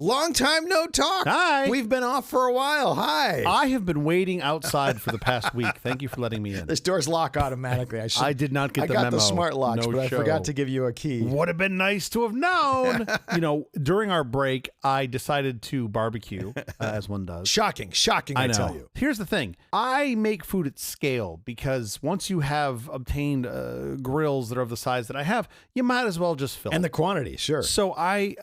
Long time no talk. Hi. We've been off for a while. Hi. I have been waiting outside for the past week. Thank you for letting me in. This doors lock automatically. I did not get the memo. I got the smart locks, No but show. I forgot to give you a key. Would have been nice to have known. During our break, I decided to barbecue, as one does. Shocking, I know. tell you. Here's the thing. I make food at scale because once you have obtained grills that are of the size that I have, you might as well just fill And it. the quantity, sure. So I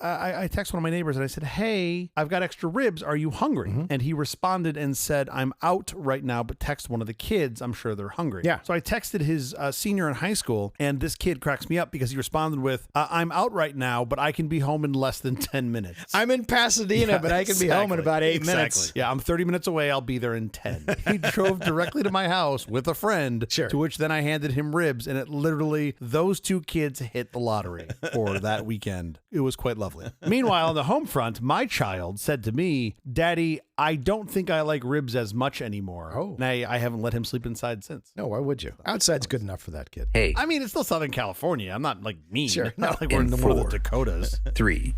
texted one of my neighbors and I said, hey, I've got extra ribs. Are you hungry? Mm-hmm. And he responded and said, I'm out right now, but text one of the kids. I'm sure they're hungry. Yeah. So I texted his senior in high school, and this kid cracks me up because he responded with, I'm out right now, but I can be home in less than 10 minutes. I'm in Pasadena, but I can be home in about 8 minutes. Yeah, I'm 30 minutes away. I'll be there in 10. He drove directly to my house with a friend, Sure. to which then I handed him ribs, and it literally, those two kids hit the lottery for that weekend. It was quite lovely. Meanwhile, on the home front, my child said to me, Daddy, I don't think I like ribs as much anymore. Oh. And I haven't let him sleep inside since. No, why would you? Outside's good enough for that kid. Hey, I mean, it's still Southern California. I'm not like mean. Sure. Not like we're in In one of the 4, Dakotas. 3,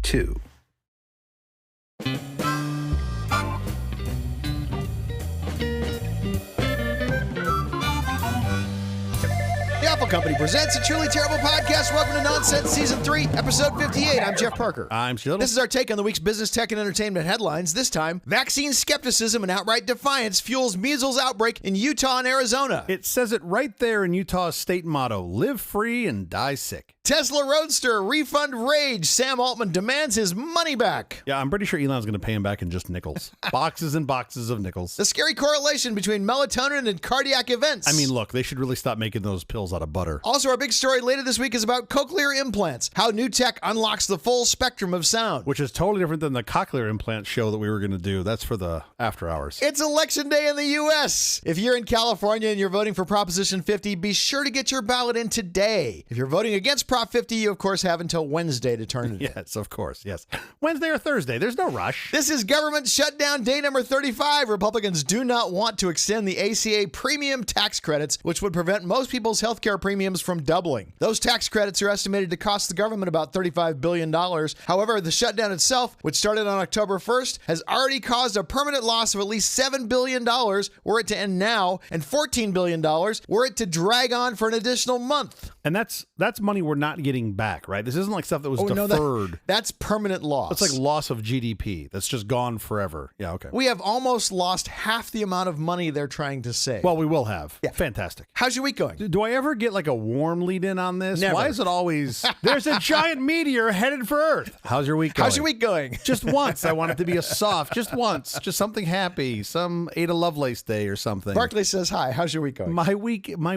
2. The Apple Company presents a truly terrible podcast. Welcome to Nonsense Season 3, Episode 58. I'm Jeff Parker. I'm Sheldon. This is our take on the week's business, tech, and entertainment headlines. This time, vaccine skepticism and outright defiance fuels measles outbreak in Utah and Arizona. It says it right there in Utah's state motto, live free and die sick. Tesla Roadster, refund rage. Sam Altman demands his money back. Yeah, I'm pretty sure Elon's going to pay him back in just nickels. Boxes and boxes of nickels. The scary correlation between melatonin and cardiac events. I mean, look, they should really stop making those pills out of butter. Also, our big story later this week is about cochlear implants, how new tech unlocks the full spectrum of sound. Which is totally different than the cochlear implant show that we were going to do. That's for the after hours. It's election day in the U.S. If you're in California and you're voting for Proposition 50, be sure to get your ballot in today. If you're voting against Prop 50, you, of course, have until Wednesday to turn it in. Yes, of course, yes. Wednesday or Thursday, there's no rush. This is government shutdown day number 35. Republicans do not want to extend the ACA premium tax credits, which would prevent most people's healthcare premiums from doubling. Those tax credits are estimated to cost the government about $35 billion. However, the shutdown itself, which started on October 1st, has already caused a permanent loss of at least $7 billion were it to end now, and $14 billion were it to drag on for an additional month. And that's money we're not getting back, right? This isn't like stuff that was No, deferred. that's permanent loss. It's like loss of GDP. That's just gone forever. Yeah, okay. We have almost lost half the amount of money they're trying to save. Well, we will have. Yeah. Fantastic. How's your week going? Do I ever get like a warm lead in on this? Never. Why is it always, there's a giant meteor headed for Earth? How's your week going? How's your week going? Just once. I want it to be a soft, just once, just something happy, some Ada Lovelace day or something. Barkley says hi. How's your week going? My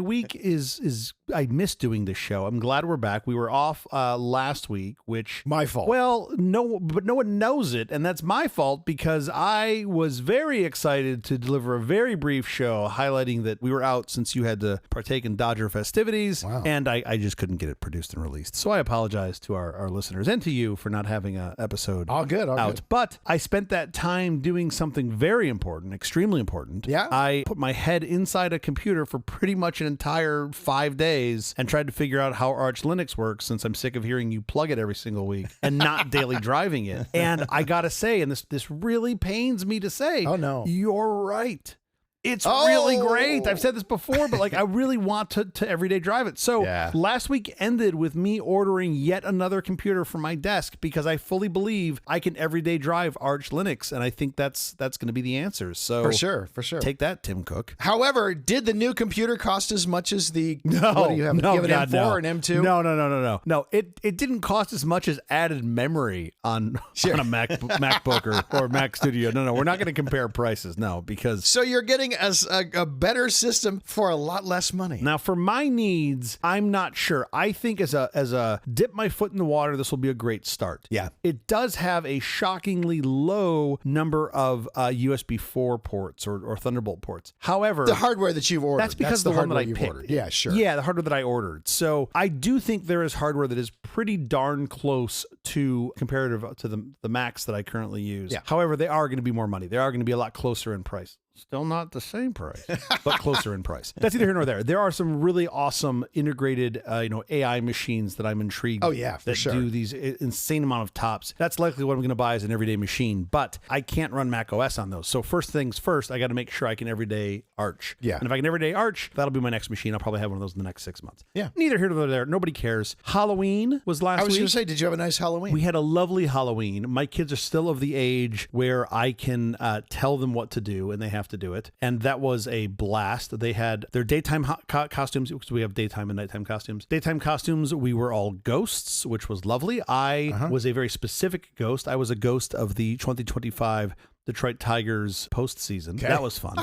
week is I miss doing this show. I'm glad we're back. We were off last week, which My fault. Well, no one knows it, and that's my fault because I was very excited to deliver a very brief show highlighting that we were out since you had to partake in Dodger festivities, Wow. and I just couldn't get it produced and released. So I apologize to our listeners and to you for not having an episode All good. out. But I spent that time doing something very important, extremely important. Yeah? I put my head inside a computer for pretty much an entire 5 days and tried to figure out how Arch Linux works, since I'm sick of hearing you plug it every single week and not daily driving it. And I gotta say, and this really pains me to say, Oh, no. you're right. It's Oh. really great. I've said this before, but like I really want to everyday drive it. So Yeah. last week ended with me ordering yet another computer for my desk because I fully believe I can everyday drive Arch Linux, and I think that's going to be the answer. So For sure. take that, Tim Cook. However, did the new computer cost as much as the No, what do you have? no, you have an God, M4 no. or an M2? No. It didn't cost as much as added memory on Sure. a MacBook or Mac Studio. No, we're not going to compare prices. No, because So you're getting a better system for a lot less money. now for my needs, I'm not sure. I think as a dip my foot in the water, this will be a great start. Yeah. It does have a shockingly low number of USB 4 ports or Thunderbolt ports. However, The hardware that you've ordered. that's because the the one that hardware I you've picked. ordered. Yeah, sure. Yeah, the hardware that I ordered. So I do think there is hardware that is pretty darn close to comparative to the Macs that I currently use. Yeah. However, they are going to be more money. They are going to be a lot closer in price. Still not the same price, but closer in price. That's neither here nor there. There are some really awesome integrated, AI machines that I'm intrigued. Oh yeah, for that sure. do these insane amount of tops. That's likely what I'm going to buy as an everyday machine, but I can't run Mac OS on those. So first things first, I got to make sure I can everyday Arch. Yeah. And if I can everyday Arch, that'll be my next machine. I'll probably have one of those in the next 6 months. Yeah. Neither here nor there. Nobody cares. Halloween was last week. I was going to say, did you have a nice Halloween? We had a lovely Halloween. My kids are still of the age where I can tell them what to do, and they have to do it. And that was a blast. They had their daytime costumes, because we have daytime and nighttime costumes. Daytime costumes, we were all ghosts, which was lovely. I was a very specific ghost. I was a ghost of the 2025 Detroit Tigers postseason. Okay. That was fun.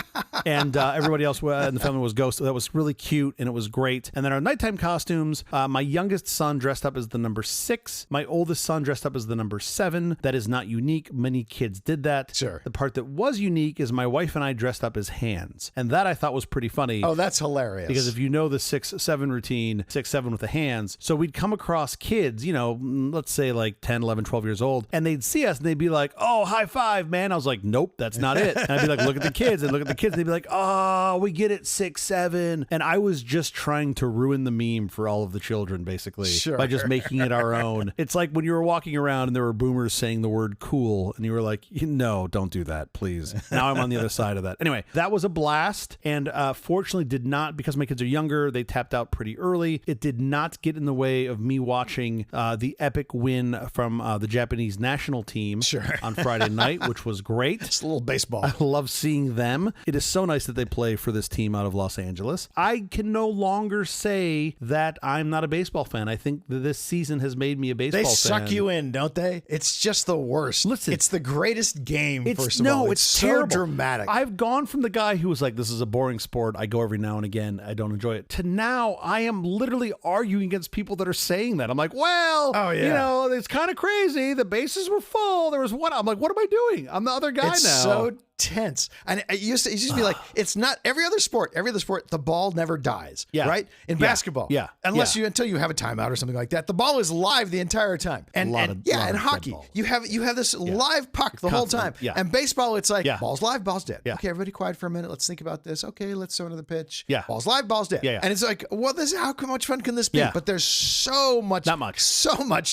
And everybody else in the family was ghosts. So that was really cute, and it was great. And then our nighttime costumes, my youngest son dressed up as the number 6. My oldest son dressed up as the number 7. That is not unique. Many kids did that. Sure. The part that was unique is my wife and I dressed up as hands. And that I thought was pretty funny. Oh, that's hilarious. Because if you know the 6-7 routine, 6-7 with the hands. So we'd come across kids, let's say like 10, 11, 12 years old, and they'd see us and they'd be like, oh, high five, man. I was like, nope, that's not it. And I'd be like, look at the kids, and look at the kids. And they'd be like, oh, we get it, 6-7. And I was just trying to ruin the meme for all of the children, basically, by just making it our own. It's like when you were walking around and there were boomers saying the word cool, and you were like, no, don't do that, please. Now I'm on the other side of that. Anyway, that was a blast. And fortunately did not, because my kids are younger, they tapped out pretty early. It did not get in the way of me watching the epic win from the Japanese national team on Friday night, which was great. It's a little baseball. I love seeing them. It is so nice that they play for this team out of Los Angeles. I can no longer say that I'm not a baseball fan. I think that this season has made me a baseball fan. They suck you in, don't they? It's just the worst. Listen, it's the greatest game, first of all. It's so terrible. dramatic. I've gone from the guy who was like, this is a boring sport, I go every now and again, I don't enjoy it, to now I am literally arguing against people that are saying that. I'm like, well, it's kind of crazy. The bases were full. There was one. I'm like, what am I doing? I'm the other guy now. So tense. And it used to be like, it's not every other sport, the ball never dies. Yeah. Right? In basketball. Yeah. Until you have a timeout or something like that. The ball is live the entire time. And hockey, you have this live puck the whole time. Yeah. And baseball, it's like, ball's live, ball's dead. Yeah. Okay, everybody quiet for a minute. Let's think about this. Okay, let's throw another pitch. Yeah. Ball's live, ball's dead. Yeah. And it's like, well, how much fun can this be? Yeah. But there's so much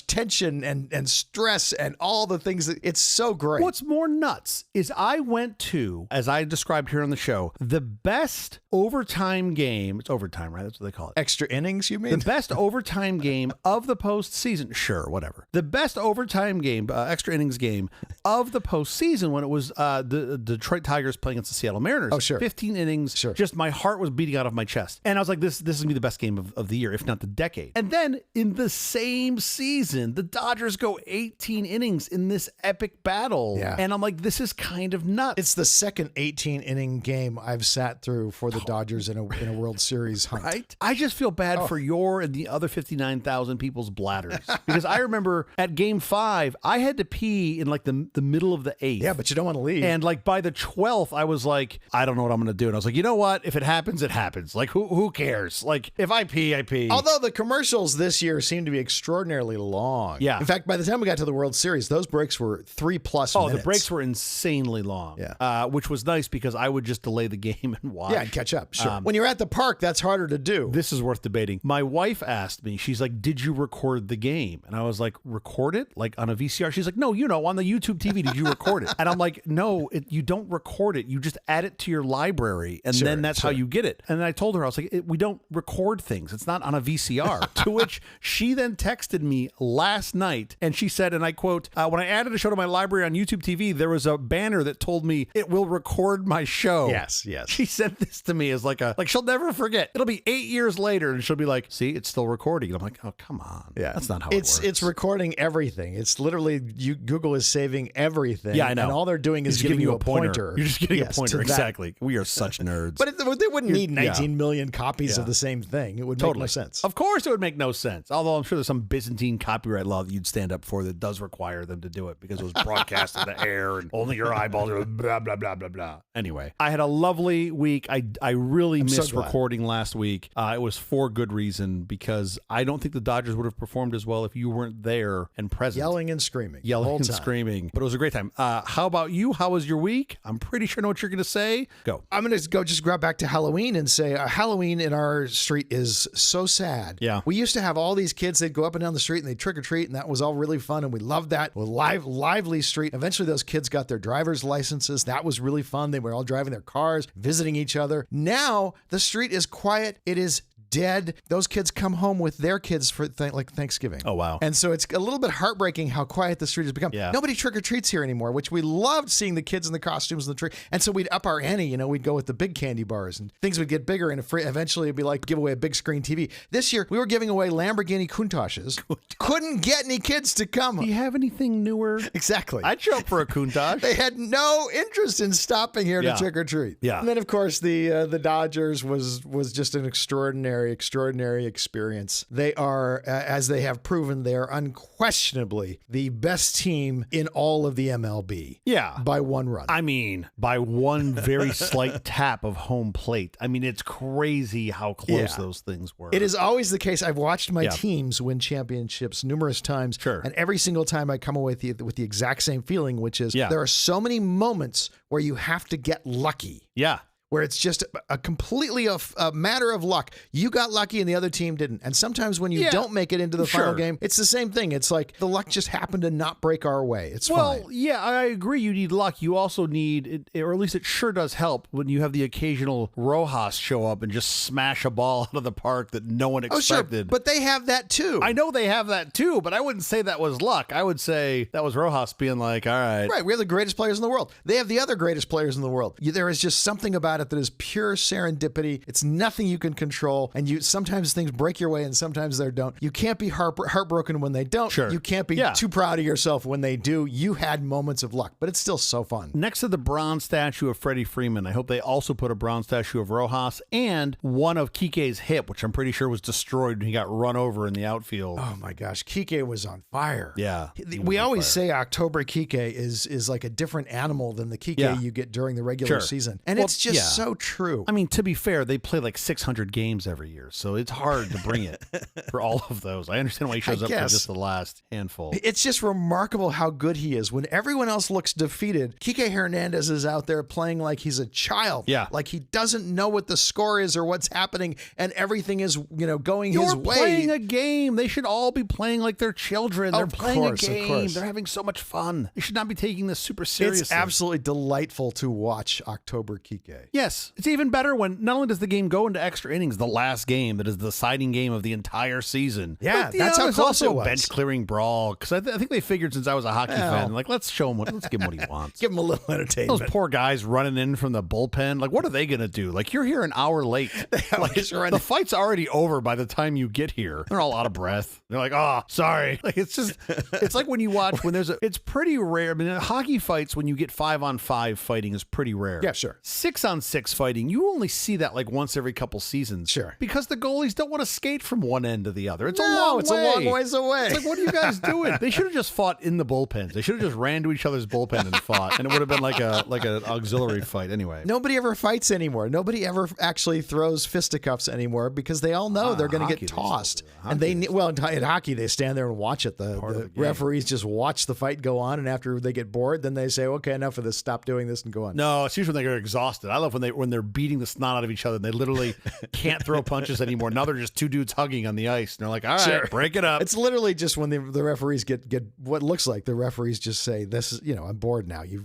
tension and stress and all the things that it's so great. What's more nuts is I went to, as I described here on the show, the best overtime game. It's overtime, right? That's what they call it. Extra innings, you mean? The best overtime game of the postseason. Sure, whatever. The best overtime game, extra innings game of the postseason when it was the Detroit Tigers playing against the Seattle Mariners. Oh, sure. 15 innings. Sure. Just my heart was beating out of my chest. And I was like, this is going to be the best game of the year, if not the decade. And then in the same season, the Dodgers go 18 innings in this epic battle. Yeah. And I'm like, this is kind of nuts. It's the second 18-inning game I've sat through for the Dodgers in a World Series hunt. Right? I just feel bad for your and the other 59,000 people's bladders. Because I remember at game 5, I had to pee in like the middle of the 8th. Yeah, but you don't want to leave. And like by the 12th, I was like, I don't know what I'm going to do. And I was like, you know what? If it happens, it happens. Like, who cares? Like, if I pee, I pee. Although the commercials this year seem to be extraordinarily long. Yeah. In fact, by the time we got to the World Series, those breaks were 3+ minutes. The breaks were insanely long. Yeah. Which was nice because I would just delay the game and watch. Yeah, and catch up. Sure. When you're at the park, that's harder to do. This is worth debating. My wife asked me, she's like, did you record the game? And I was like, record it? Like on a VCR? She's like, no, on the YouTube TV, did you record it? And I'm like, no, you don't record it. You just add it to your library. And then that's how you get it. And then I told her, I was like, we don't record things. It's not on a VCR. To which she then texted me last night and she said, and I quote, when I added a show to my library on YouTube TV, there was a banner that told me it will record my show. Yes. She sent this to me as like she'll never forget. It'll be 8 years later and she'll be like, see, it's still recording. And I'm like, oh, come on. Yeah. That's not how it works. It's recording everything. It's literally, Google is saving everything. Yeah, I know. And all they're doing is giving you a pointer. You're just getting a pointer. Exactly. We are such nerds. But they wouldn't need 19 million copies of the same thing. It would make no sense. Of course it would make no sense. Although I'm sure there's some Byzantine copyright law that you'd stand up for that does require them to do it because it was broadcast in the air and only your eyeballs are. blah, blah, blah, blah, blah. Anyway, I had a lovely week. I really missed recording last week. It was for good reason, because I don't think the Dodgers would have performed as well if you weren't there and present. Yelling and screaming. Screaming. But it was a great time. How about you? How was your week? I'm pretty sure I know what you're going to say. Go. I'm going to just grab back to Halloween and say Halloween in our street is so sad. Yeah. We used to have all these kids, they'd go up and down the street and they'd trick or treat, and that was all really fun, and we loved that. Lively street. Eventually those kids got their driver's licenses. That was really fun. They were all driving their cars, visiting each other. Now the street is quiet. It is dead. Those kids come home with their kids for like Thanksgiving. Oh, wow. And so it's a little bit heartbreaking how quiet the street has become. Yeah. Nobody trick-or-treats here anymore, which we loved seeing the kids in the costumes in the tree. And so we'd up our ante, we'd go with the big candy bars and things would get bigger, and eventually it'd be like give away a big screen TV. This year we were giving away Lamborghini Countachs. Couldn't get any kids to come. Do you have anything newer? Exactly. I'd show up for a Countach. They had no interest in stopping here to trick-or-treat. Yeah. And then of course the Dodgers was just an extraordinary experience. They are, as they have proven, they are unquestionably the best team in all of the MLB. Yeah. By one run. I mean, by one very slight tap of home plate. I mean, it's crazy how close those things were. It is always the case. I've watched my teams win championships numerous times. Sure. And every single time I come away with the exact same feeling, which is there are so many moments where you have to get lucky. Yeah. Where it's just a completely a matter of luck. You got lucky and the other team didn't. And sometimes when you don't make it into the final game, it's the same thing. It's like the luck just happened to not break our way. It's fine. Well, yeah, I agree. You need luck. You also need, or at least it sure does help when you have the occasional Rojas show up and just smash a ball out of the park that no one expected. Oh, sure. But they have that too. I know they have that too, but I wouldn't say that was luck. I would say that was Rojas being like, all right. Right. We're the greatest players in the world. They have the other greatest players in the world. There is just something about it that is pure serendipity. It's nothing you can control, and sometimes things break your way and sometimes they don't. You can't be heartbroken when they don't. Sure. You can't be too proud of yourself when they do. You had moments of luck, but it's still so fun. Next to the bronze statue of Freddie Freeman, I hope they also put a bronze statue of Rojas and one of Kike's hip, which I'm pretty sure was destroyed when he got run over in the outfield. Oh my gosh, Kike was on fire. Yeah. We always say October Kike is like a different animal than the Kike you get during the regular season. And it's just so true. I mean, to be fair, they play like 600 games every year, so it's hard to bring it for all of those. I understand why he shows up for just the last handful. It's just remarkable how good he is. When everyone else looks defeated, Kike Hernandez is out there playing like he's a child. Yeah. Like he doesn't know what the score is or what's happening, and everything is, going his way. You're playing a game. They should all be playing like they're children. They're playing a game. They're having so much fun. They should not be taking this super seriously. It's absolutely delightful to watch October Kike. Yes. It's even better when not only does the game go into extra innings, the last game that is the deciding game of the entire season. Yeah, but, that's how close also it was. A bench clearing brawl, because I think they figured since I was a hockey fan, like let's give him what he wants. Give him a little entertainment. Those poor guys running in from the bullpen, like what are they gonna do? Like you're here an hour late. Like the fight's already over by the time you get here. They're all out of breath. They're like, oh, sorry. Like it's like when you watch it's pretty rare. I mean, hockey fights when you get 5-on-5 fighting is pretty rare. Yeah, sure. 6-on-6 fighting, you only see that like once every couple seasons. Sure. Because the goalies don't want to skate from one end to the other. It's a long ways away. It's like, what are you guys doing? They should have just fought in the bullpens. They should have just ran to each other's bullpen and fought, and it would have been like an auxiliary fight anyway. Nobody ever fights anymore. Nobody ever actually throws fisticuffs anymore because they all know they're going to get tossed. And in hockey, they stand there and watch it. The referees just watch the fight go on, and after they get bored, then they say, okay, enough of this. Stop doing this and go on. No, it's usually when they get exhausted. I love when they're beating the snot out of each other and they literally can't throw punches anymore. Now they're just two dudes hugging on the ice, and they're like, all right, break it up. It's literally just when the referees get what looks like the referees just say, this is, I'm bored now. Your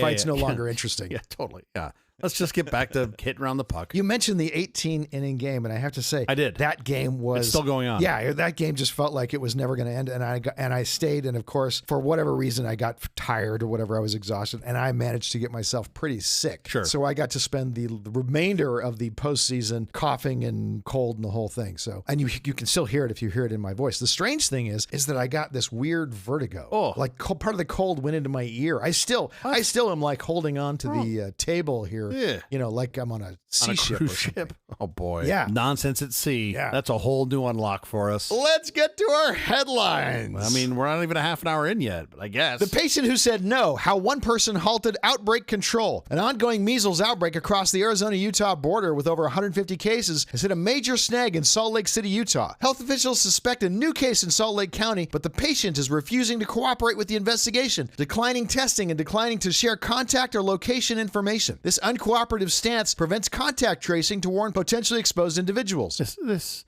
fight's no longer interesting. Yeah, totally. Yeah. Let's just get back to hitting around the puck. You mentioned the 18-inning game, and I have to say, I did. That game was it's still going on. Yeah, that game just felt like it was never going to end, and I stayed, and of course, for whatever reason, I got tired or whatever, I was exhausted, and I managed to get myself pretty sick. Sure. So I got to spend the remainder of the postseason coughing and cold and the whole thing. So, and you can still hear it if you hear it in my voice. The strange thing is that I got this weird vertigo. Oh, like part of the cold went into my ear. I still am like holding on to the table here. like I'm on a sea On a ship. cruise or something. ship. Oh boy. Yeah. Nonsense at sea. Yeah. That's a whole new unlock for us. Let's get to our headlines. I mean, we're not even a half an hour in yet, but I guess. The patient who said no, how one person halted outbreak control. An ongoing measles outbreak across the Arizona-Utah border with over 150 cases has hit a major snag in Salt Lake City, Utah. Health officials suspect a new case in Salt Lake County, but the patient is refusing to cooperate with the investigation, declining testing and declining to share contact or location information. This uncooperative stance prevents contact tracing to warn potentially exposed individuals. This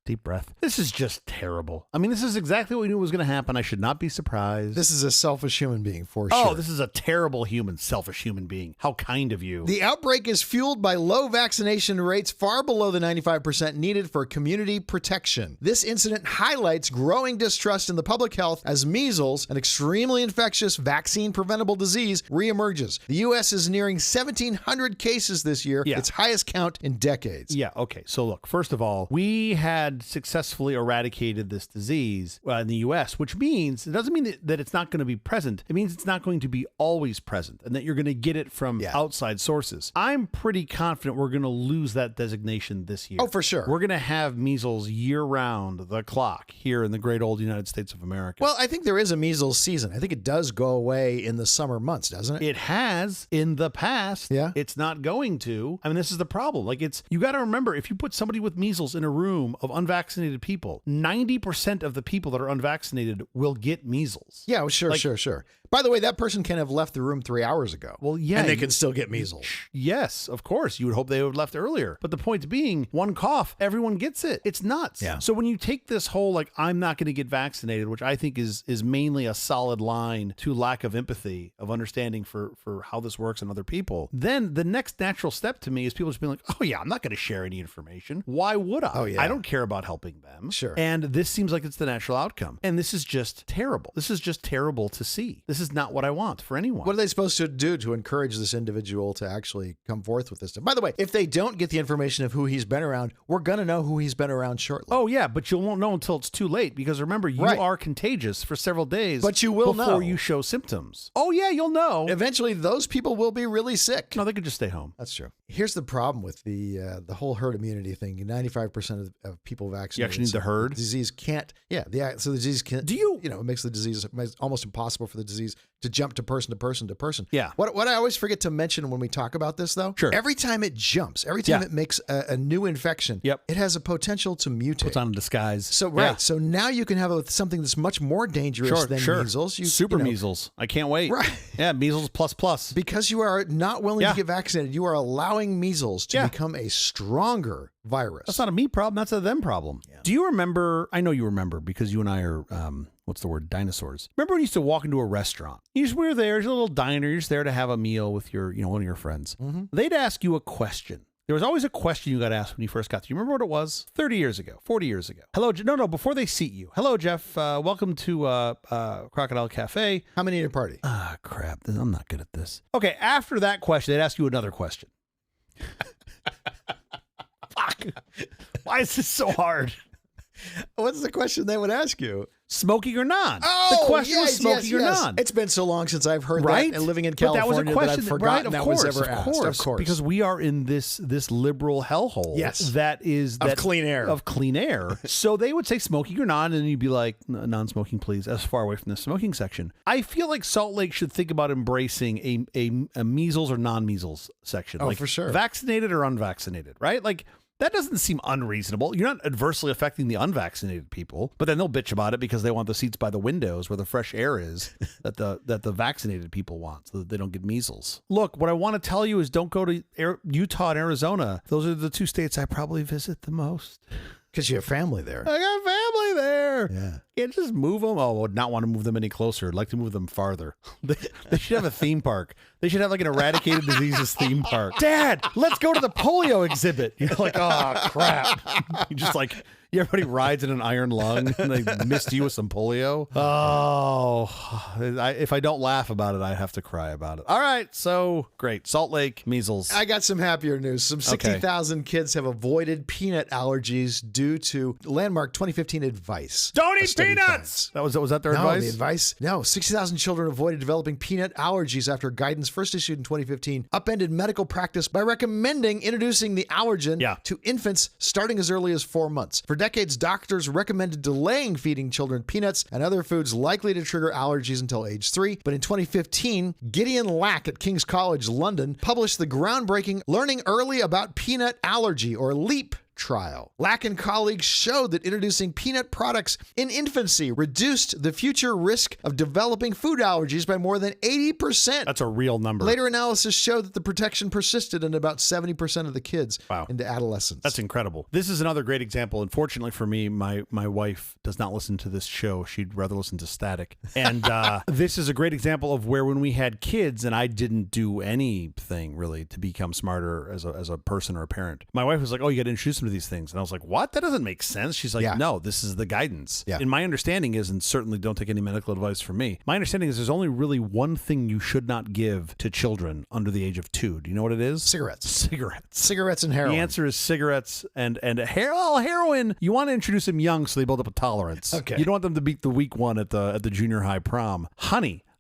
deep breath. This is just terrible. I mean, this is exactly what we knew was going to happen. I should not be surprised. This is a selfish human being for sure. Oh, this is a terrible human, selfish human being. How kind of you. The outbreak is fueled by low vaccination rates far below the 95% needed for community protection. This incident highlights growing distrust in the public health as measles, an extremely infectious vaccine-preventable disease, reemerges. The U.S. is nearing 1,700 cases this year, its highest count in decades. Yeah, okay. So look, first of all, we had successfully eradicated this disease in the U.S., which means, it doesn't mean that it's not going to be present. It means it's not going to be always present and that you're going to get it from outside sources. I'm pretty confident we're going to lose that designation this year. Oh, for sure. We're going to have measles year-round, the clock, here in the great old United States of America. Well, I think there is a measles season. I think it does go away in the summer months, doesn't it? It has in the past. Yeah. It's not going to. I mean, this is the problem. Like, you got to remember, if you put somebody with measles in a room of unvaccinated people, 90% of the people that are unvaccinated will get measles. Yeah, well, sure. By the way, that person can have left the room 3 hours ago. Well, yeah. And they can still get measles. Yes, of course. You would hope they would have left earlier. But the point being, one cough, everyone gets it. It's nuts. Yeah. So when you take this whole, I'm not going to get vaccinated, which I think is mainly a solid line to lack of empathy, of understanding for how this works in other people, then the next natural step to me is people just being like, oh yeah, I'm not going to share any information. Why would I? Oh, yeah. I don't care about helping them. Sure. And this seems like it's the natural outcome. And this is just terrible. This is just terrible to see. This is not what I want for anyone. What are they supposed to do to encourage this individual to actually come forth with this stuff? By the way, if they don't get the information of who he's been around, we're going to know who he's been around shortly. Oh, yeah, but you won't know until it's too late because remember, you are contagious for several days. But you will before know. you show symptoms. Oh, yeah, you'll know. Eventually, those people will be really sick. No, they could just stay home. That's true. Here's the problem with the whole herd immunity thing. 95% of people vaccinated. You actually need the herd? The disease can't. Yeah. So the disease can't. It makes the disease almost impossible for the disease to jump to person to person to person. Yeah. What I always forget to mention when we talk about this, though, every time it jumps, every time it makes a new infection, it has a potential to mutate. Puts on a disguise. So, So now you can have something that's much more dangerous than measles. Super measles. I can't wait. Right. Yeah, measles plus. Because you are not willing to get vaccinated, you are allowing measles to become a stronger virus. That's not a me problem. That's a them problem. Yeah. Do you remember? I know you remember because you and I are, what's the word? Dinosaurs. Remember when you used to walk into a restaurant? We were there, there's a little diner. You're just there to have a meal with your, one of your friends. Mm-hmm. They'd ask you a question. There was always a question you got asked when you first got there. You remember what it was? 30 years ago, 40 years ago. Hello, no, before they seat you. Hello, Jeff. Welcome to Crocodile Cafe. How many at a party? Crap. I'm not good at this. Okay, after that question, they'd ask you another question. Fuck. Why is this so hard? What's the question they would ask you? Smoking or non? Oh, the question was smoking or non. It's been so long since I've heard that, and living in California, that was a question, that I've forgotten right? that was ever asked. Of course, because we are in this liberal hellhole. Yes, that is of clean air. Of clean air. So they would say smoking or non, and you'd be like, non-smoking, please, as far away from the smoking section. I feel like Salt Lake should think about embracing a measles or non-measles section. Oh, for sure. Vaccinated or unvaccinated, right? Like, that doesn't seem unreasonable. You're not adversely affecting the unvaccinated people, but then they'll bitch about it because they want the seats by the windows where the fresh air is that the vaccinated people want so that they don't get measles. Look, what I want to tell you is don't go to Utah and Arizona. Those are the two states I probably visit the most. Because you have family there. I got family there. Yeah. Can't just move them. Oh, I would not want to move them any closer. I'd like to move them farther. They should have a theme park. They should have like an eradicated diseases theme park. Dad, let's go to the polio exhibit. You're like, oh, crap. Yeah, everybody rides in an iron lung and they missed you with some polio. Oh, if I don't laugh about it, I have to cry about it. All right, so great. Salt Lake, measles. I got some happier news. Some 60,000 kids have avoided peanut allergies due to landmark 2015 advice. Don't eat peanuts! Was that their advice? The advice? No, 60,000 children avoided developing peanut allergies after guidance first issued in 2015 upended medical practice by recommending introducing the allergen to infants starting as early as 4 months. For decades, doctors recommended delaying feeding children peanuts and other foods likely to trigger allergies until age 3. But in 2015, Gideon Lack at King's College London published the groundbreaking Learning Early About Peanut Allergy, or LEAP, trial. Lack and colleagues showed that introducing peanut products in infancy reduced the future risk of developing food allergies by more than 80%. That's a real number. Later analysis showed that the protection persisted in about 70% of the kids into adolescence. That's incredible. This is another great example. Unfortunately for me, my wife does not listen to this show. She'd rather listen to static. And this is a great example of where when we had kids and I didn't do anything really to become smarter as a person or a parent, my wife was like, oh, you got to introduce them to these things. And I was like, what? That doesn't make sense. She's like, no, this is the guidance. And my understanding is, and certainly don't take any medical advice from me, my understanding is there's only really one thing you should not give to children under the age of 2. Do you know what it is? Cigarettes. Cigarettes and heroin. The answer is cigarettes and heroin. You want to introduce them young so they build up a tolerance. Okay. You don't want them to beat the weak one at the junior high prom.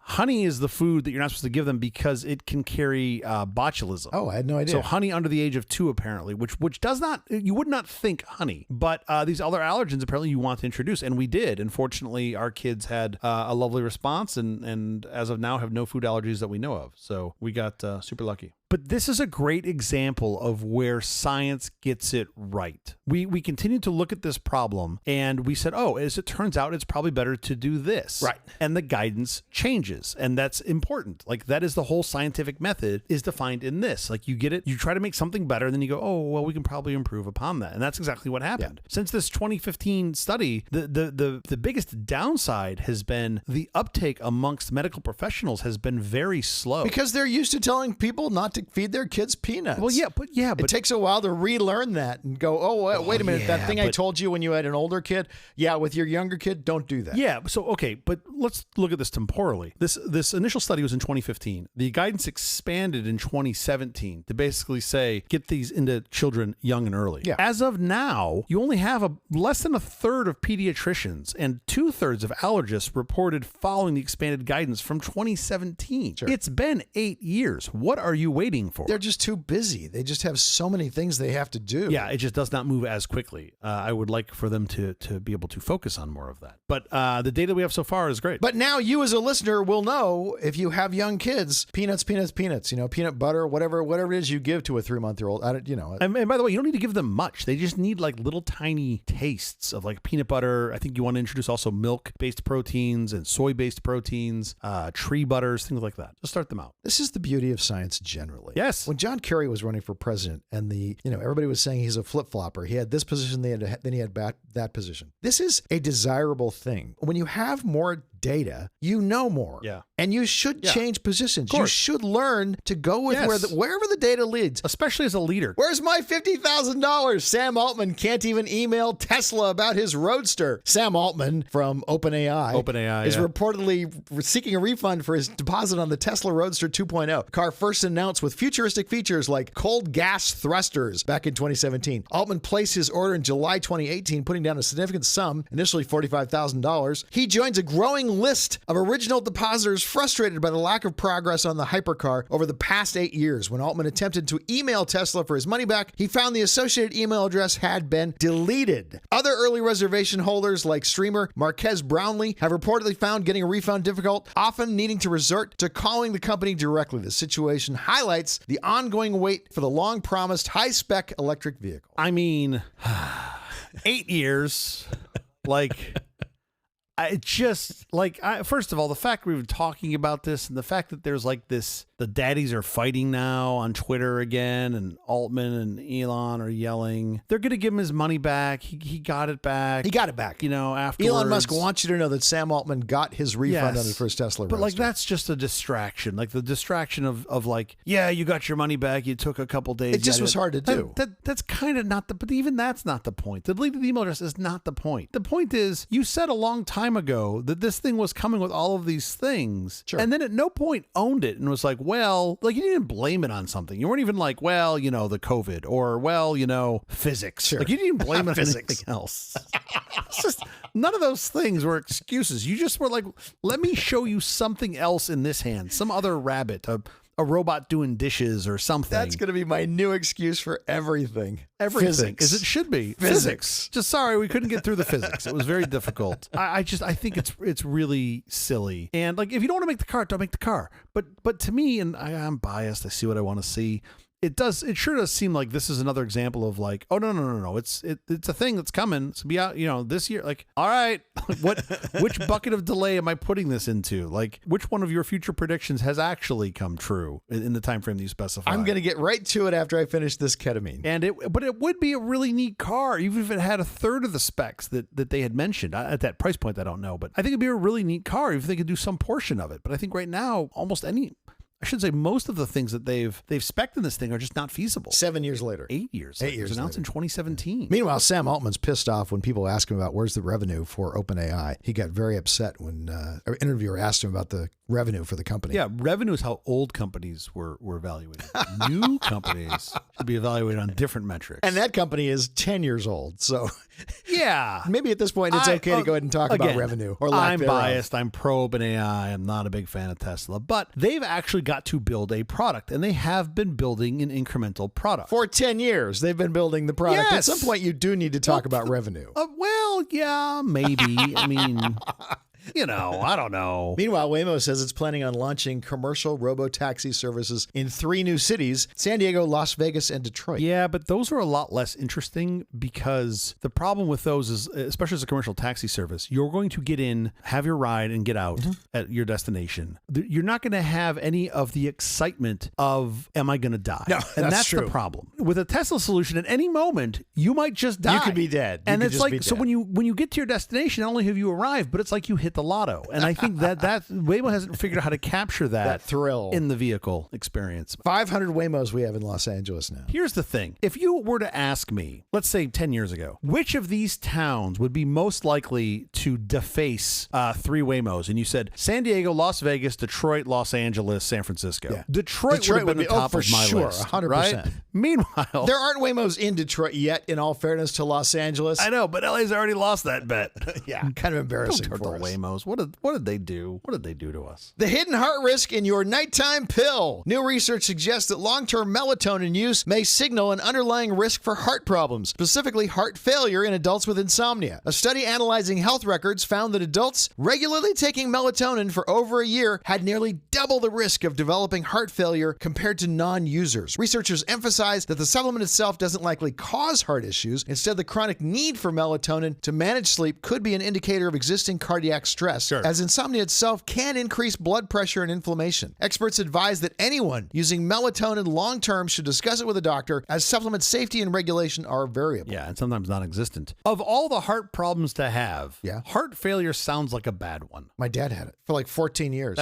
Honey is the food that you're not supposed to give them because it can carry botulism. Oh, I had no idea. So honey under the age of 2, apparently, which does not, you would not think honey, but these other allergens apparently you want to introduce, and we did. And fortunately, our kids had a lovely response, and as of now have no food allergies that we know of. So we got super lucky. But this is a great example of where science gets it right. We continued to look at this problem and we said, oh, as it turns out, it's probably better to do this. Right. And the guidance changes. And that's important. Like that is the whole scientific method is defined in this. Like you get it, you try to make something better, and then you go, oh, well, we can probably improve upon that. And that's exactly what happened. Since this 2015 study, the biggest downside has been the uptake amongst medical professionals has been very slow. Because they're used to telling people not to feed their kids peanuts. Well, but it takes a while to relearn that and go, oh, wait a minute, that thing I told you when you had an older kid, with your younger kid, don't do that. Yeah, so okay, but let's look at this temporally. This initial study was in 2015. The guidance expanded in 2017 to basically say get these into children young and early. Yeah. As of now, you only have less than a third of pediatricians and 2/3 of allergists reported following the expanded guidance from 2017. Sure. It's been 8 years. What are you waiting for? They're just too busy. They just have so many things they have to do. Yeah, it just does not move as quickly. I would like for them to be able to focus on more of that. But the data we have so far is great. But now you as a listener will know if you have young kids, peanuts, peanut butter, whatever it is you give to a 3-month-old. And by the way, you don't need to give them much. They just need like little tiny tastes of like peanut butter. I think you want to introduce also milk-based proteins and soy-based proteins, tree butters, things like that. Just start them out. This is the beauty of science generally. Yes. When John Kerry was running for president and everybody was saying he's a flip-flopper. He had this position, then he had that position. This is a desirable thing. When you have more data, you know more. Yeah. And you should change positions. You should learn to go with wherever the data leads. Especially as a leader. Where's my $50,000? Sam Altman can't even email Tesla about his Roadster. Sam Altman from OpenAI is reportedly seeking a refund for his deposit on the Tesla Roadster 2.0. The car first announced with futuristic features like cold gas thrusters back in 2017. Altman placed his order in July 2018, putting down a significant sum, initially $45,000. He joins a growing list of original depositors frustrated by the lack of progress on the hypercar over the past 8 years. When Altman attempted to email Tesla for his money back, he found the associated email address had been deleted. Other early reservation holders like streamer Marquez Brownlee have reportedly found getting a refund difficult, often needing to resort to calling the company directly. The situation highlights the ongoing wait for the long-promised high-spec electric vehicle. I mean, 8 years, like... First of all, the fact we've been talking about this and the fact that there's like this, the daddies are fighting now on Twitter again, and Altman and Elon are yelling. They're going to give him his money back. He got it back. He got it back. Afterwards. Elon Musk wants you to know that Sam Altman got his refund on his first Tesla Roadster. But like, that's just a distraction. Like the distraction of like, yeah, you got your money back. You took a couple days. It just was hard to do. That's kind of not but even that's not the point. The deleted email address is not the point. The point is, you said a long time ago that this thing was coming with all of these things. Sure. And then at no point owned it and was like, well, like you didn't blame it on something. You weren't even like, well, the COVID, or well, physics. Sure. Like you didn't blame it on Physics. anything else. It's just none of those things were excuses. You just were like, let me show you something else in this hand, some other rabbit, a robot doing dishes or something. That's going to be my new excuse for everything. Everything, Physics. as it should be. Physics. Just sorry, we couldn't get through the physics. It was very difficult. I think it's really silly. And like, if you don't want to make the car, don't make the car. But to me, and I'm biased, I see what I want to see. It sure does seem like this is another example of like, oh no. It's a thing that's coming. It's be out, this year. Like, all right, which bucket of delay am I putting this into? Like, which one of your future predictions has actually come true in the time frame that you specify? I'm going to get right to it after I finish this ketamine. But it would be a really neat car, even if it had a third of the specs that they had mentioned. At that price point, I don't know, but I think it'd be a really neat car if they could do some portion of it. But I think right now, I should say most of the things that they've spec'd in this thing are just not feasible. 7 years later. 8 years. 8 years It was announced later. in 2017. Meanwhile, Sam Altman's pissed off when people ask him about where's the revenue for OpenAI. He got very upset when an interviewer asked him about the revenue for the company. Yeah, revenue is how old companies were evaluated. New companies should be evaluated on different metrics. And that company is 10 years old. So yeah, maybe at this point it's okay to go ahead and talk about revenue or lack I'm thereof. biased. I'm pro OpenAI. I'm not a big fan of Tesla. But they've actually got to build a product, and they have been building an incremental product. For 10 years, they've been building the product. Yes. At some point, you do need to talk about revenue. Well, yeah, maybe. I mean... I don't know. Meanwhile, Waymo says it's planning on launching commercial robo-taxi services in 3 new cities, San Diego, Las Vegas, and Detroit. Yeah, but those are a lot less interesting because the problem with those is, especially as a commercial taxi service, you're going to get in, have your ride, and get out at your destination. You're not going to have any of the excitement of, am I going to die? No, and that's true. the problem. With a Tesla solution, at any moment, you might just die. You could be dead. And it's like, so when you get to your destination, not only have you arrived, but it's like you hit the lotto. And I think that Waymo hasn't figured out how to capture that thrill in the vehicle experience. 500 Waymos we have in Los Angeles now. Here's the thing. If you were to ask me, let's say 10 years ago, which of these towns would be most likely to deface 3 Waymos? And you said San Diego, Las Vegas, Detroit, Los Angeles, San Francisco. Yeah. Detroit would have been the top for of my sure, list. 100%. Right? Meanwhile, There aren't Waymos in Detroit yet, in all fairness to Los Angeles. I know, but LA's already lost that bet. Yeah, kind of embarrassing Don't for hurt the us. Waymos. What did they do? What did they do to us? The hidden heart risk in your nighttime pill. New research suggests that long-term melatonin use may signal an underlying risk for heart problems, specifically heart failure in adults with insomnia. A study analyzing health records found that adults regularly taking melatonin for over a year had nearly double the risk of developing heart failure compared to non-users. Researchers emphasize that the supplement itself doesn't likely cause heart issues. Instead, the chronic need for melatonin to manage sleep could be an indicator of existing cardiac stress, as insomnia itself can increase blood pressure and inflammation. Experts advise that anyone using melatonin long-term should discuss it with a doctor, as supplement safety and regulation are variable. Yeah, and sometimes non-existent. Of all the heart problems to have, heart failure sounds like a bad one. My dad had it for like 14 years.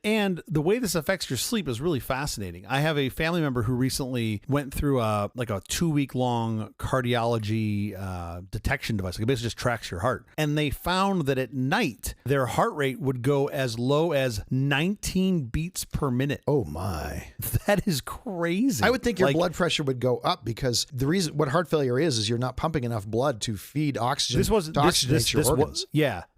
And the way this affects your sleep is really fascinating. I have a family member who recently went through a 2-week-long cardiology detection device. Like it basically just tracks your heart. And they found that at night, their heart rate would go as low as 19 beats per minute. Oh my. That is crazy. I would think your blood pressure would go up because the reason what heart failure is you're not pumping enough blood to feed oxygen to oxygenate your organs.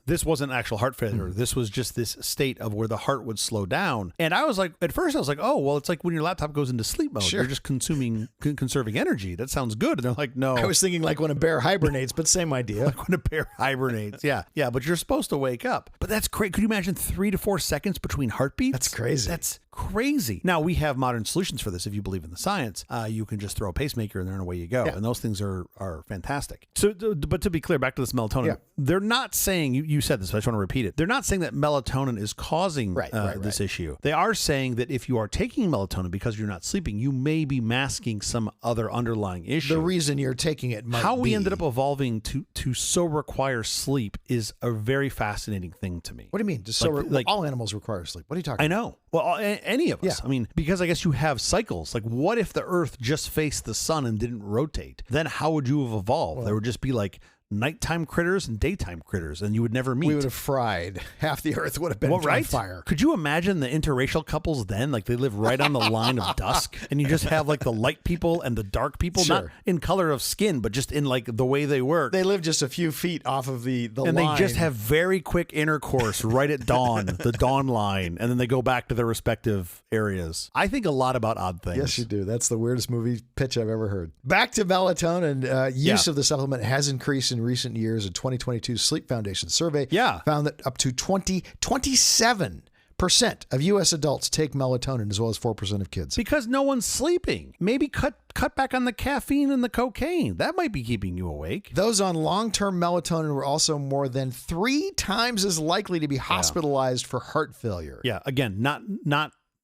This wasn't actual heart failure. This was just this state of where the heart would slow down. And I was like, at first I was like, oh, well, it's like when your laptop goes into sleep mode. You're just conserving energy. That sounds good. And they're like, no. I was thinking like when a bear hibernates, but same idea. Like when a bear hibernates. Yeah, but you're supposed to wake up. But that's great. Could you imagine 3 to 4 seconds between heartbeats? That's crazy. That's crazy. Now, we have modern solutions for this. If you believe in the science, you can just throw a pacemaker in there and away you go. Yeah. And those things are fantastic. So, but to be clear, back to this melatonin, they're not saying, you you said this, but I just want to repeat it. They're not saying that melatonin is causing this issue. They are saying that if you are taking melatonin because you're not sleeping, you may be masking some other underlying issue. The reason you're taking it might How be. we ended up evolving to so require sleep is a very fascinating thing to me. What do you mean? Just all animals require sleep. What are you talking about? I know. Well, any of us. Yeah. I mean, because I guess you have cycles. Like, what if the Earth just faced the sun and didn't rotate? Then how would you have evolved? There would just be like nighttime critters and daytime critters, and you would never meet. We would have fried. Half the Earth would have been on fire. Could you imagine the interracial couples then? Like, they live right on the line of dusk, and you just have like the light people and the dark people, not in color of skin, but just in like the way they work. They live just a few feet off of the line. And they just have very quick intercourse right at dawn, the dawn line, and then they go back to their respective areas. I think a lot about odd things. Yes, you do. That's the weirdest movie pitch I've ever heard. Back to melatonin. Use of the supplement has increased in recent years. A 2022 Sleep Foundation survey found that up to 27% of U.S. adults take melatonin, as well as 4% of kids. Because no one's sleeping. Maybe cut back on the caffeine and the cocaine. That might be keeping you awake. Those on long-term melatonin were also more than 3 times as likely to be hospitalized for heart failure. Yeah, again, not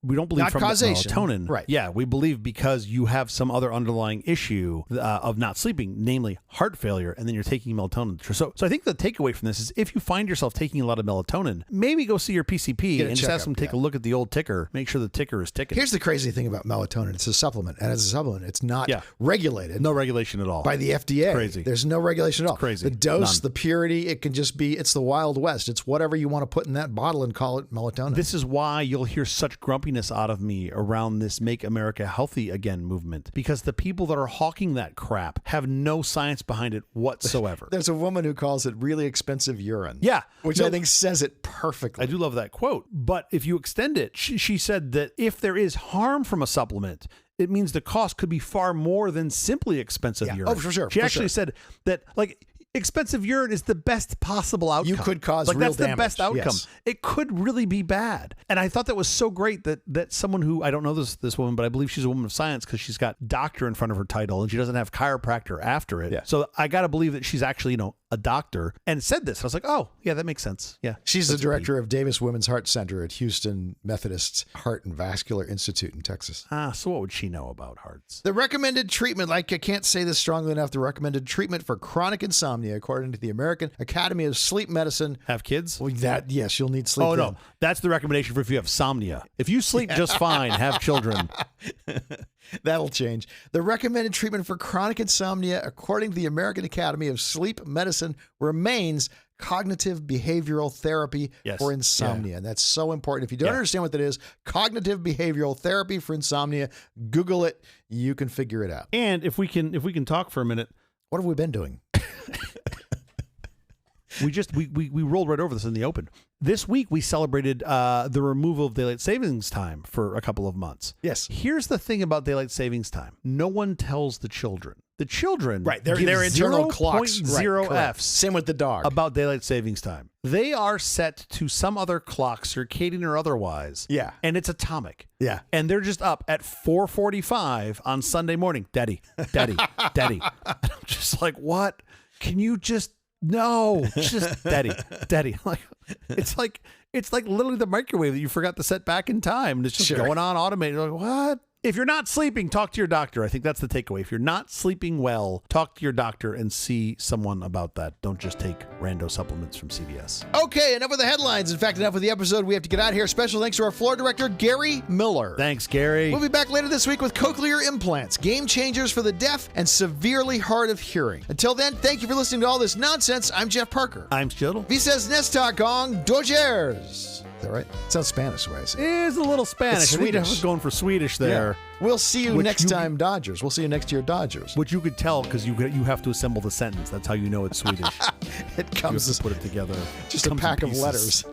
we don't believe not from causation. Melatonin. Right. Yeah, we believe because you have some other underlying issue of not sleeping, namely heart failure, and then you're taking melatonin. So I think the takeaway from this is if you find yourself taking a lot of melatonin, maybe go see your PCP and just ask them to take a look at the old ticker, make sure the ticker is ticking. Here's the crazy thing about melatonin. It's a supplement, and as a supplement, it's not regulated. No regulation at all. By the FDA. Crazy. There's no regulation at all. Crazy. The dose, None. the purity, it can just be, it's the Wild West. It's whatever you want to put in that bottle and call it melatonin. This is why you'll hear such grumpiness out of me around this Make America Healthy Again movement, because the people that are hawking that crap have no science behind it whatsoever. There's a woman who calls it really expensive urine. Yeah. Which I think says it perfectly. I do love that quote. But if you extend it, she said that if there is harm from a supplement, it means the cost could be far more than simply expensive urine. Oh, for sure. She actually said that, like, expensive urine is the best possible outcome. You could cause like real that's damage. The best outcome. Yes. It could really be bad. And I thought that was so great that someone who, I don't know this woman, but I believe she's a woman of science because she's got doctor in front of her title and she doesn't have chiropractor after it. Yeah. So I got to believe that she's actually, a doctor, and said this. I was like, oh, yeah, that makes sense. Yeah. She's the director of Davis Women's Heart Center at Houston Methodist Heart and Vascular Institute in Texas. So what would she know about hearts? The recommended treatment, I can't say this strongly enough, the recommended treatment for chronic insomnia, according to the American Academy of Sleep Medicine. Have kids? Well, yes, you'll need sleep. Oh, no. That's the recommendation for if you have somnia. If you sleep just fine, have children. That'll change. The recommended treatment for chronic insomnia, according to the American Academy of Sleep Medicine, remains cognitive behavioral therapy for insomnia. And that's so important. If you don't understand what that is, cognitive behavioral therapy for insomnia, Google it. You can figure it out. And if we can talk for a minute. What have we been doing? We rolled right over this in the open. This week, we celebrated the removal of daylight savings time for a couple of months. Yes. Here's the thing about daylight savings time. No one tells the children. The children their internal clocks. 0.0 Fs. Same with the dog. About daylight savings time. They are set to some other clock, circadian or otherwise. Yeah. And it's atomic. Yeah. And they're just up at 4:45 on Sunday morning. Daddy. And I'm just like, what? Can you just... No, just daddy. Like it's like literally the microwave that you forgot to set back in time. And it's just going on automated. You're like, what? If you're not sleeping, talk to your doctor. I think that's the takeaway. If you're not sleeping well, talk to your doctor and see someone about that. Don't just take rando supplements from CVS. Okay, enough with the headlines. In fact, enough with the episode. We have to get out of here. Special thanks to our floor director, Gary Miller. Thanks, Gary. We'll be back later this week with cochlear implants, game changers for the deaf and severely hard of hearing. Until then, thank you for listening to all this nonsense. I'm Jeff Parker. I'm Stjodel. Visas Nesta Gong Dojers. Is that right? It sounds Spanish the way I say it. It is a little Spanish. It's I think I Swedish. was going for Swedish there. Yeah. We'll see you next time, Dodgers. We'll see you next year, Dodgers. Which you could tell because you have to assemble the sentence. That's how you know it's Swedish. It comes you have to put it together. Just a pack of letters.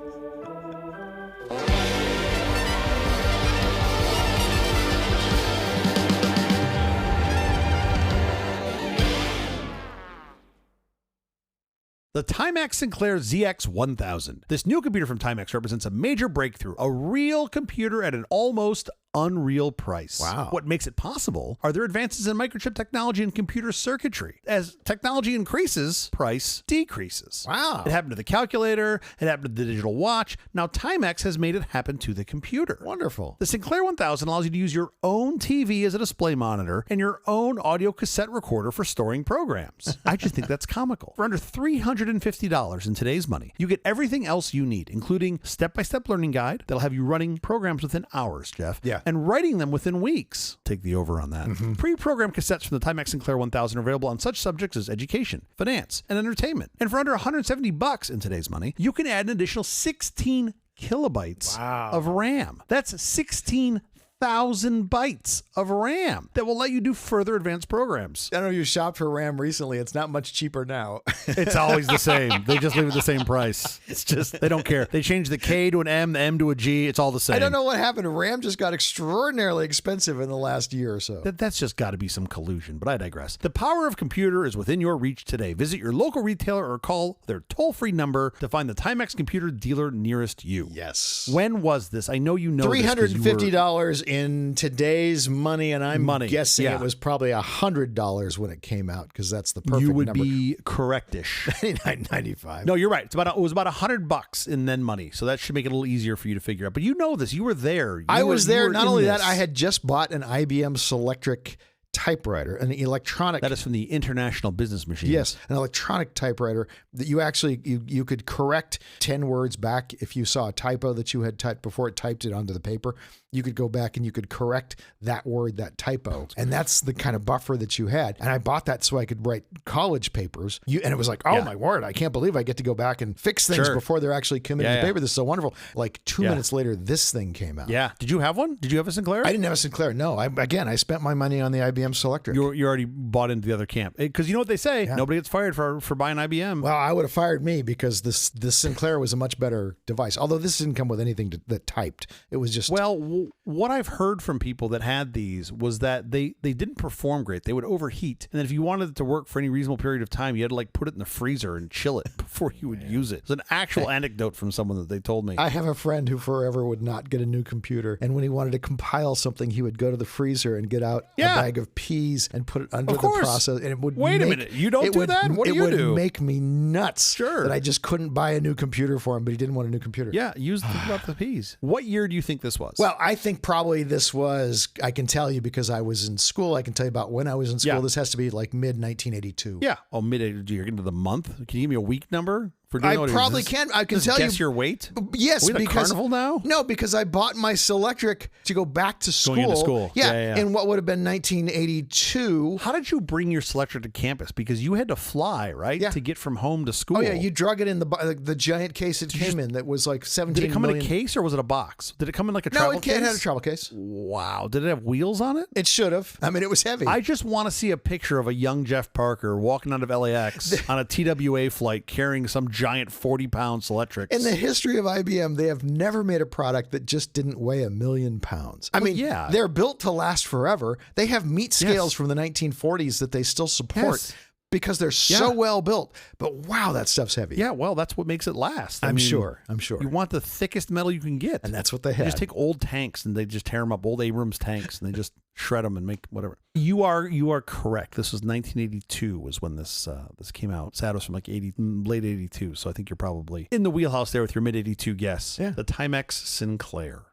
The Timex Sinclair ZX 1000. This new computer from Timex represents a major breakthrough, a real computer at an almost unreal price. Wow. What makes it possible are their advances in microchip technology and computer circuitry. As technology increases, price decreases. Wow. It happened to the calculator. It happened to the digital watch. Now Timex has made it happen to the computer. Wonderful. The Sinclair 1000 allows you to use your own TV as a display monitor and your own audio cassette recorder for storing programs. I just think that's comical. For under $350 in today's money, you get everything else you need, including step-by-step learning guide that'll have you running programs within hours, Jeff, Yeah. and writing them within weeks. Take the over on that. Pre-programmed cassettes from the Timex Sinclair 1000 are available on such subjects as education, finance, and entertainment. And for under $170 in today's money, you can add an additional 16 kilobytes of RAM. That's 16,000 bytes of RAM that will let you do further advanced programs. I don't know if you shopped for RAM recently. It's not much cheaper now. It's always the same. They just leave it the same price. It's just, they don't care. They change the K to an M, the M to a G. It's all the same. I don't know what happened. RAM just got extraordinarily expensive in the last year or so. That's just got to be some collusion, but I digress. The power of computer is within your reach today. Visit your local retailer or call their toll-free number to find the Timex computer dealer nearest you. Yes. When was this? I know you know this 'cause you were- $350 in today's money, and I'm guessing yeah. it was probably $100 when it came out, because that's the perfect You would number. be correctish. $99.95. No, you're right. It was about $100 in then money, so that should make it a little easier for you to figure out. But you know this. You were there. I was there. Not only that, this. I had just bought an IBM Selectric typewriter, an electronic. That is from the International Business Machine. Yes, an electronic typewriter that you actually you could correct 10 words back if you saw a typo that you had typed before it typed it onto the paper. You could go back and you could correct that word, that typo. And that's the kind of buffer that you had. And I bought that so I could write college papers. And it was like, oh my word, I can't believe I get to go back and fix things before they're actually committed to paper. This is so wonderful. Like 2 minutes later, this thing came out. Yeah. Did you have one? Did you have a Sinclair? I didn't have a Sinclair. No. I spent my money on the IBM Selectric. You already bought into the other camp. Because you know what they say? Yeah. Nobody gets fired for buying IBM. Well, I would have fired me because this Sinclair was a much better device. Although this didn't come with anything that typed. It was just... Well, what I've heard from people that had these was that they didn't perform great. They would overheat. And then if you wanted it to work for any reasonable period of time, you had to like put it in the freezer and chill it before you would use it. It's an actual anecdote from someone that they told me. I have a friend who forever would not get a new computer. And when he wanted to compile something, he would go to the freezer and get out a bag of peas and put it under the process. And it would Wait a minute. You don't do that? What do you do? It would make me nuts. Sure. That I just couldn't buy a new computer for him, but he didn't want a new computer. Yeah, use the peas. What year do you think this was? Well, I think probably this was, I can tell you because I was in school. I can tell you about when I was in school. Yeah. This has to be like mid-1982. Yeah. Oh, mid-82. You're getting to the month. Can you give me a week number? I probably can. I can tell you. Guess your weight? Yes, Are we at a because carnival now? No, because I bought my Selectric to go back to school. Going into school. Yeah, in what would have been 1982. How did you bring your Selectric to campus? Because you had to fly, right? Yeah. To get from home to school. Oh yeah, you drug it in the giant case it came in that was like 17 Did it come million. in a case or was it a box? Did it come in like a travel case? No, it had a travel case. Wow. Did it have wheels on it? It should have. I mean, it was heavy. I just want to see a picture of a young Jeff Parker walking out of LAX on a TWA flight carrying some giant 40-pound Selectrics. In the history of IBM, they have never made a product that just didn't weigh 1 million pounds. I mean, they're built to last forever. They have meat scales from the 1940s that they still support because they're so well built. But wow, that stuff's heavy. Yeah, well, that's what makes it last. I'm mean, sure. You want the thickest metal you can get. And that's what they You had. just take old tanks and they just tear them up, old Abrams tanks, and they just shred them and make whatever. You are correct. This was 1982 was when this came out. Sad was from like late 82. So I think you're probably in the wheelhouse there with your mid 82 guess. Yeah. The Timex Sinclair.